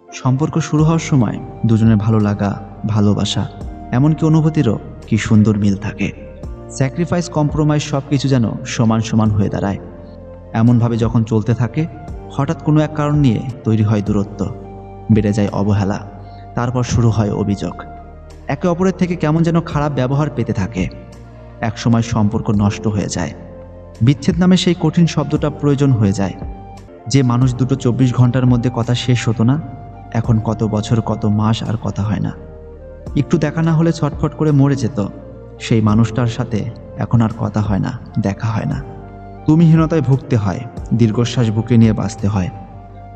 সম্পর্ক শুরু হওয়ার সময় দুজনের ভালো লাগা, ভালোবাসা, এমনকি অনুভূতিরও কি সুন্দর মিল থাকে। স্যাক্রিফাইস, কম্প্রোমাইজ সব কিছু যেন সমান সমান হয়ে দাঁড়ায়। এমনভাবে যখন চলতে থাকে, হঠাৎ কোনো এক কারণ নিয়ে তৈরি হয় দূরত্ব, বেড়ে যায় অবহেলা, তারপর শুরু হয় অভিযোগ। একে অপরের থেকে কেমন যেন খারাপ ব্যবহার পেতে থাকে। একসময় সম্পর্ক নষ্ট হয়ে যায়। বিচ্ছেদ নামে সেই কঠিন শব্দটা প্রয়োজন হয়ে যায়। যে মানুষ দুটো 24 ঘন্টার মধ্যে কথা শেষ হতো না, এখন কত বছর, কত মাস আর কথা হয় না। একটু দেখা না হলে ছটফট করে মরে যেত, সেই মানুষটার সাথে এখন আর কথা হয় না, দেখা হয় না। তুমিহীনতায় ভুগতে হয়, দীর্ঘশ্বাস বুকে নিয়ে বাঁচতে হয়।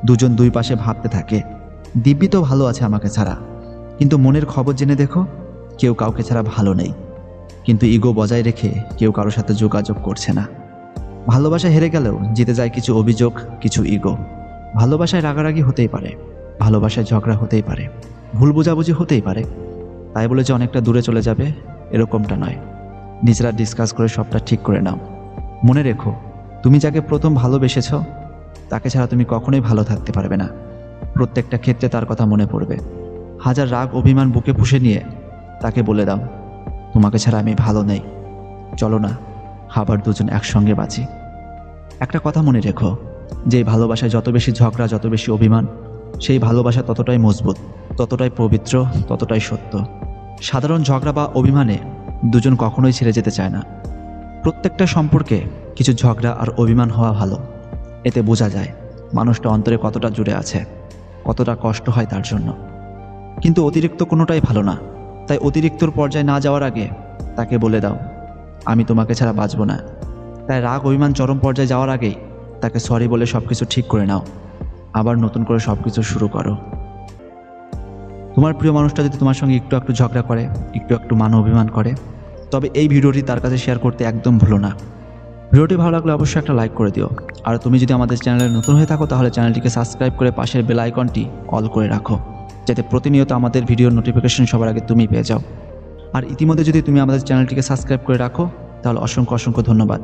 দুজন দুই পাশে ভাবতে থাকে, দিব্যি তো ভালো আছে আমাকে ছাড়া, কিন্তু মনের খবর জেনে দেখো, কেউ কাউকে ছাড়া ভালো নেই। কিন্তু ইগো বজায় রেখে কেউ কারোর সাথে যোগাযোগ করছে না। ভালোবাসা হেরে গেলেও জিতে যায় কিছু অভিযোগ, কিছু ইগো। ভালোবাসায় রাগারাগি হতেই পারে, ভালোবাসায় ঝগড়া হতেই পারে, ভুল বোঝাবুঝি হতেই পারে। তাই বলে যে অনেকটা দূরে চলে যাবে, এরকমটা নয়। নিজেরা ডিসকাস করে সবটা ঠিক করে নাও। মনে রেখো, তুমি যাকে প্রথম ভালোবেসেছ, তাকে ছাড়া তুমি কখনোই ভালো থাকতে পারবে না। প্রত্যেকটা ক্ষেত্রে তার কথা মনে পড়বে। হাজার রাগ অভিমান বুকে পুষে নিয়ে তাকে বলে দাও, তোমাকে ছাড়া আমি ভালো নেই, চলো না আবার দুজন একসঙ্গে বাঁচি। একটা কথা মনে রেখো, যে ভালোবাসায় যত বেশি ঝগড়া, যত বেশি অভিমান, সেই ভালোবাসা ততটাই মজবুত, ততটাই পবিত্র, ততটাই সত্য। সাধারণ ঝগড়া বা অভিমানে দুজন কখনোই ছেড়ে যেতে চায় না। প্রত্যেকটা সম্পর্কে কিছু ঝগড়া আর অভিমান হওয়া ভালো। এতে বোঝা যায় মানুষটা অন্তরে কতটা জুড়ে আছে, কতটা কষ্ট হয় তার জন্য। কিন্তু অতিরিক্ত কোনোটাই ভালো না। তাই অতিরিক্তর পর্যায়ে না যাওয়ার আগে তাকে বলে দাও, আমি তোমাকে ছাড়া বাঁচব না। তাই রাগ অভিমান চরম পর্যায়ে যাওয়ার আগেই তাকে সরি বলে সব কিছু ঠিক করে নাও, আবার নতুন করে সব কিছু শুরু করো। তোমার প্রিয় মানুষটা যদি তোমার সঙ্গে একটু একটু ঝগড়া করে, একটু একটু মান অভিমান করে, তবে এই ভিডিওটি তার কাছে শেয়ার করতে একদম ভুলো না। ভিডিওটি ভালো লাগলে অবশ্যই একটা লাইক করে দিও। আর তুমি যদি আমাদের চ্যানেলে নতুন হয়ে থাকো, তাহলে চ্যানেলটিকে সাবস্ক্রাইব করে পাশের বেল আইকনটি অল করে রাখো, যাতে প্রতিনিয়ত আমাদের ভিডিওর নোটিফিকেশন সবার আগে তুমি পেয়ে যাও। আর ইতিমধ্যে যদি তুমি আমাদের চ্যানেলটিকে সাবস্ক্রাইব করে রাখো, তাহলে অসংখ্য অসংখ্য ধন্যবাদ।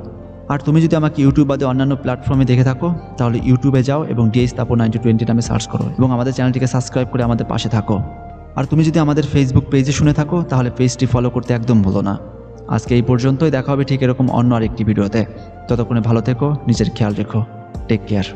আর তুমি যদি আমাকে ইউটিউব বাদে অন্যান্য প্ল্যাটফর্মে দেখে থাকো, তাহলে ইউটিউবে যাও এবং ডিএস তাপর 9020 নামে সার্চ করো এবং আমাদের চ্যানেলটিকে সাবস্ক্রাইব করে আমাদের পাশে থাকো। আর তুমি যদি আমাদের ফেসবুক পেজে শুনে থাকো, তাহলে পেজটি ফলো করতে একদম ভুলো না। আজকে এই পর্যন্তই, দেখা হবে ঠিক এরকম অন্য আরেকটি ভিডিওতে। ততক্ষণে ভালো থেকো, নিজের খেয়াল রেখো। Take care.